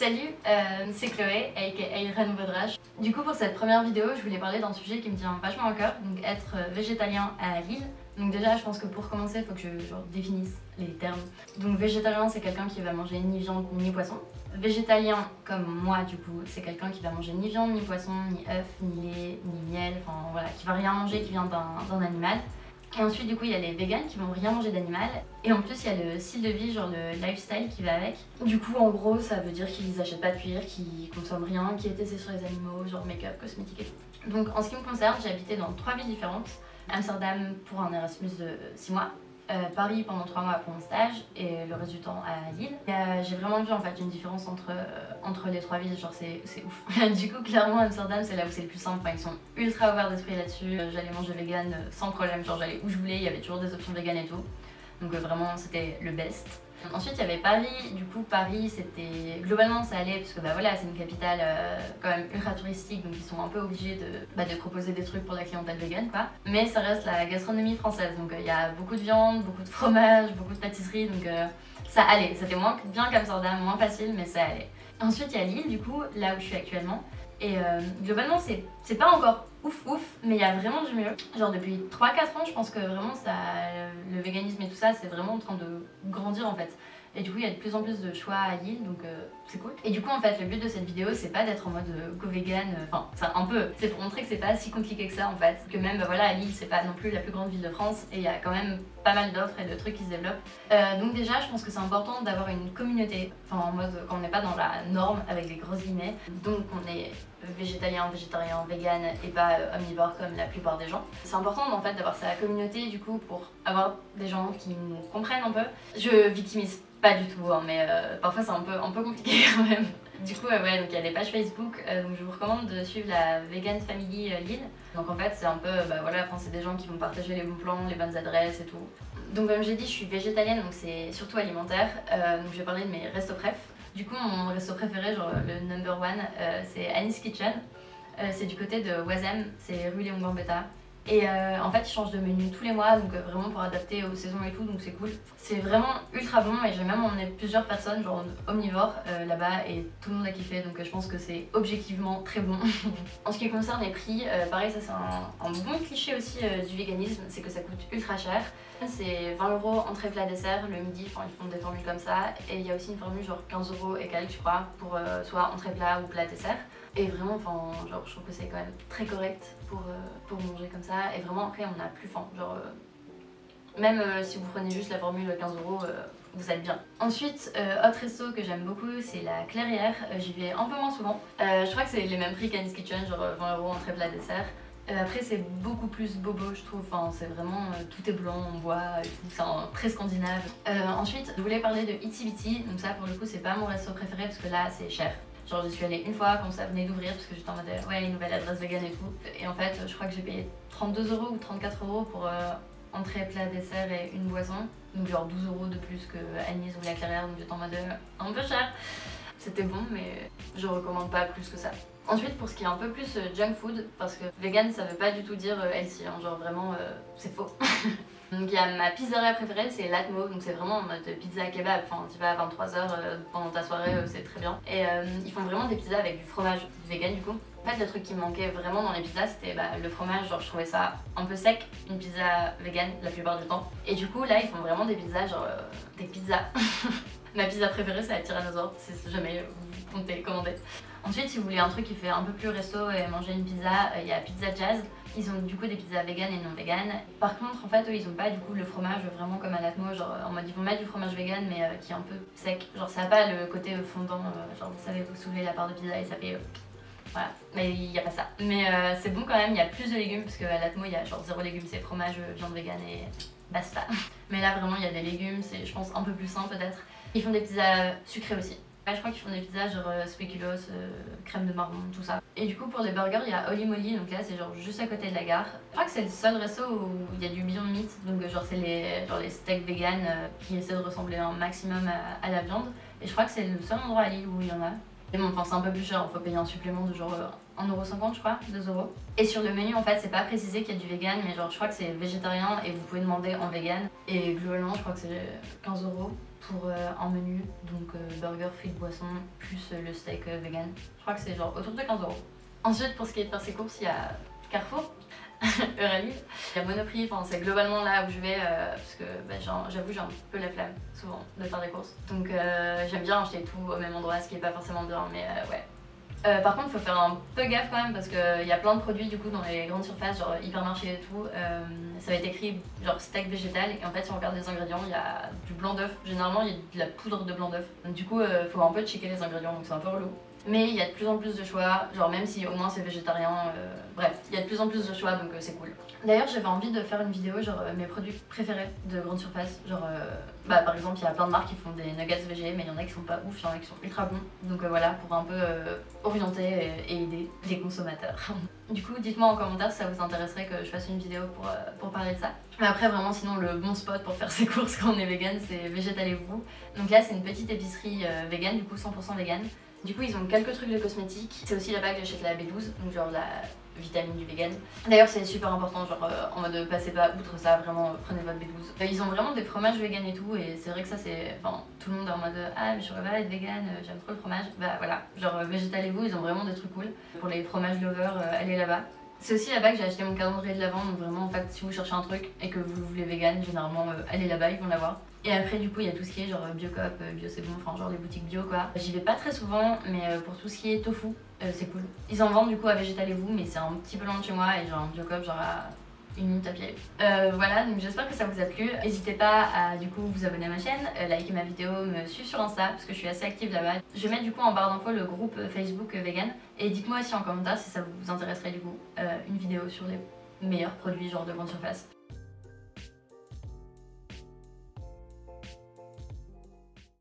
Salut, c'est Chloé, aka Reine Bodrache. Du coup pour cette première vidéo, je voulais parler d'un sujet qui me tient vachement à cœur, donc être végétalien à Lille. Donc déjà je pense que pour commencer, il faut que je définisse les termes. Donc végétalien c'est quelqu'un qui va manger ni viande ni poisson. Végétalien comme moi du coup, c'est quelqu'un qui va manger ni viande, ni poisson, ni œufs, ni lait, ni miel, enfin voilà, qui va rien manger qui vient d'un animal. Et ensuite du coup il y a les végans qui vont rien manger d'animal. Et en plus il y a le style de vie, genre le lifestyle qui va avec. Du coup en gros ça veut dire qu'ils achètent pas de cuir, qu'ils consomment rien, qui est testé sur les animaux, genre make-up, cosmétiques et tout. Donc en ce qui me concerne, j'ai habité dans 3 villes différentes. Amsterdam pour un Erasmus de 6 mois. Paris pendant 3 mois pour mon stage et le reste du temps à Lille. J'ai vraiment vu en fait une différence entre les 3 villes, genre c'est ouf. Du coup clairement Amsterdam c'est là où c'est le plus simple, enfin, ils sont ultra ouverts d'esprit là-dessus. J'allais manger vegan sans problème, genre j'allais où je voulais, il y avait toujours des options vegan et tout. Donc vraiment c'était le best. Ensuite il y avait Paris, du coup Paris c'était... Globalement ça allait parce que bah voilà c'est une capitale quand même ultra touristique, donc ils sont un peu obligés de proposer des trucs pour la clientèle vegan quoi. Mais ça reste la gastronomie française, donc il y a beaucoup de viande, beaucoup de fromage, beaucoup de pâtisserie, donc ça allait. C'était moins bien qu'Amsterdam, moins facile mais ça allait. Ensuite il y a Lille du coup, là où je suis actuellement. Et globalement c'est pas encore ouf, mais il y a vraiment du mieux. Genre depuis 3-4 ans je pense que vraiment ça, le véganisme et tout ça c'est vraiment en train de grandir en fait. Et du coup il y a de plus en plus de choix à Lille, donc c'est cool. Et du coup en fait le but de cette vidéo c'est pas d'être en mode go vegan, enfin ça un peu, c'est pour montrer que c'est pas si compliqué que ça en fait. Que même bah, voilà à Lille c'est pas non plus la plus grande ville de France et il y a quand même pas mal d'offres et de trucs qui se développent. Donc déjà je pense que c'est important d'avoir une communauté, enfin en mode quand on n'est pas dans la norme avec des grosses guillemets, donc on est végétalien, végétarien, vegan et pas omnivore comme la plupart des gens. C'est important en fait d'avoir sa communauté du coup pour avoir des gens qui nous comprennent un peu. Je victimise pas du tout hein, mais parfois c'est un peu compliqué quand même. Du coup ouais donc il y a des pages Facebook, donc je vous recommande de suivre la Vegan Family Lille. Donc en fait c'est un peu, bah voilà, c'est des gens qui vont partager les bons plans, les bonnes adresses et tout. Donc comme j'ai dit je suis végétalienne donc c'est surtout alimentaire, donc je vais parler de mes restos préf. Du coup mon resto préféré, genre le number one, c'est Annie's Kitchen. C'est du côté de Oisem, c'est rue Léon Gambetta. Et en fait ils changent de menu tous les mois, donc vraiment pour adapter aux saisons et tout, donc c'est cool. C'est vraiment ultra bon et j'ai même emmené plusieurs personnes, genre omnivores là-bas et tout le monde a kiffé, donc je pense que c'est objectivement très bon. En ce qui concerne les prix, pareil ça c'est un bon cliché aussi du véganisme, c'est que ça coûte ultra cher. C'est 20 € entrée plat dessert le midi, enfin ils font des formules comme ça. Et il y a aussi une formule genre 15 € et quelques je crois pour soit entrée plat ou plat dessert. Et vraiment, enfin, genre, je trouve que c'est quand même très correct pour manger comme ça. Et vraiment, après, on n'a plus faim. Genre, même si vous prenez juste la formule 15 €, vous êtes bien. Ensuite, autre resto que j'aime beaucoup, c'est la Clairière. J'y vais un peu moins souvent. Je crois que c'est les mêmes prix qu'Annie's Kitchen, genre 20 € entrée plat dessert. Après c'est beaucoup plus bobo je trouve, enfin, c'est vraiment tout est blanc en bois et tout, c'est très scandinave. Ensuite je voulais parler de Itsy Bitsy, donc ça pour le coup c'est pas mon resto préféré parce que là c'est cher. Genre j'y suis allée une fois quand ça venait d'ouvrir parce que j'étais en mode ouais une nouvelle adresse vegan et tout. Et en fait je crois que j'ai payé 32 € ou 34 € pour entrée, plat, dessert et une boisson. Donc genre 12 € de plus que Agnès ou la Clairière, donc j'étais en mode un peu cher. C'était bon mais je recommande pas plus que ça. Ensuite pour ce qui est un peu plus junk food, parce que vegan ça veut pas du tout dire healthy, hein, genre vraiment c'est faux. Donc il y a ma pizzeria préférée, c'est Latmo, donc c'est vraiment en mode pizza kebab, enfin tu vas à 23 h pendant ta soirée, c'est très bien. Et ils font vraiment des pizzas avec du fromage vegan du coup. En fait le truc qui me manquait vraiment dans les pizzas c'était le fromage, genre je trouvais ça un peu sec, une pizza vegan la plupart du temps. Et du coup là ils font vraiment des pizzas, genre des pizzas. Ma pizza préférée c'est la tyrannosaure, si jamais vous comptez commander. Ensuite si vous voulez un truc qui fait un peu plus resto et manger une pizza, il y a Pizza Jazz. Ils ont du coup des pizzas vegan et non vegan. Par contre en fait eux ils ont pas du coup le fromage vraiment comme à Latmo, genre en mode ils vont mettre du fromage vegan mais qui est un peu sec. Genre ça a pas le côté fondant, genre vous savez vous soulevez la part de pizza et ça fait voilà, mais il n'y a pas ça. Mais c'est bon quand même, il y a plus de légumes parce qu'à Latmo il y a genre 0 légumes, c'est fromage, viande vegan et basta. Mais là vraiment il y a des légumes, c'est je pense un peu plus sain peut-être. Ils font des pizzas sucrées aussi. Je crois qu'ils font des pizzas genre spéculoos, crème de marron, tout ça. Et du coup pour les burgers il y a Holy Moly, donc là c'est genre juste à côté de la gare. Je crois que c'est le seul resto où il y a du Beyond Meat, donc genre c'est les steaks vegan qui essaient de ressembler un maximum à la viande. Et je crois que c'est le seul endroit à Lille où il y en a. Et bon enfin c'est un peu plus cher, il faut payer un supplément de genre 1,50 € je crois, 2 €. Et sur le menu en fait c'est pas précisé qu'il y a du vegan, mais genre je crois que c'est végétarien et vous pouvez demander en vegan. Et globalement je crois que c'est 15 €. pour un menu, donc burger, frites, boissons, plus le steak vegan. Je crois que c'est genre autour de 15 €. Ensuite, pour ce qui est de faire ses courses, il y a Carrefour, Euralil. Il y a Monoprix, enfin, c'est globalement là où je vais parce que bah, j'avoue j'ai un peu la flemme souvent de faire des courses. Donc j'aime bien acheter tout au même endroit, ce qui est pas forcément bien, mais ouais. Par contre, il faut faire un peu gaffe quand même parce qu'il y a plein de produits du coup dans les grandes surfaces, genre hypermarché et tout. Ça va être écrit genre steak végétal et en fait si on regarde les ingrédients, il y a du blanc d'œuf. Généralement, il y a de la poudre de blanc d'œuf. Donc du coup, faut un peu checker les ingrédients, donc c'est un peu relou. Mais il y a de plus en plus de choix, genre même si au moins c'est végétarien, bref, il y a de plus en plus de choix donc c'est cool. D'ailleurs j'avais envie de faire une vidéo genre mes produits préférés de grande surface, genre bah par exemple il y a plein de marques qui font des nuggets végé mais il y en a qui sont pas ouf, il y en a qui sont ultra bons. Donc voilà, pour un peu orienter et aider les consommateurs. Du coup dites-moi en commentaire si ça vous intéresserait que je fasse une vidéo pour parler de ça. Mais après vraiment sinon le bon spot pour faire ses courses quand on est vegan c'est Végétalez-vous. Donc là c'est une petite épicerie vegan, du coup 100% vegan. Du coup ils ont quelques trucs de cosmétiques, c'est aussi là-bas que j'achète la B12, donc genre la vitamine du vegan. D'ailleurs c'est super important, genre en mode passez pas outre ça, vraiment prenez votre B12. Ils ont vraiment des fromages vegan et tout et c'est vrai que ça c'est, enfin tout le monde est en mode ah mais je pourrais pas être vegan, j'aime trop le fromage. Bah voilà, genre Végétalez-vous, ils ont vraiment des trucs cool. Pour les fromages lovers, allez là-bas. C'est aussi là-bas que j'ai acheté mon calendrier de l'Avent, donc vraiment en fait si vous cherchez un truc et que vous voulez vegan, généralement allez là-bas, ils vont l'avoir. Et après du coup il y a tout ce qui est genre Biocop, Bio c'est bon, enfin genre les boutiques bio quoi. J'y vais pas très souvent mais pour tout ce qui est tofu, c'est cool. Ils en vendent du coup à Végétalez-vous mais c'est un petit peu loin de chez moi et genre Biocop genre à 1 minute à pied. Voilà, donc j'espère que ça vous a plu. N'hésitez pas à du coup vous abonner à ma chaîne, liker ma vidéo, me suivre sur Insta parce que je suis assez active là-bas. Je vais mettre du coup en barre d'infos le groupe Facebook vegan et dites-moi aussi en commentaire si ça vous intéresserait du coup une vidéo sur les meilleurs produits genre de grande surface.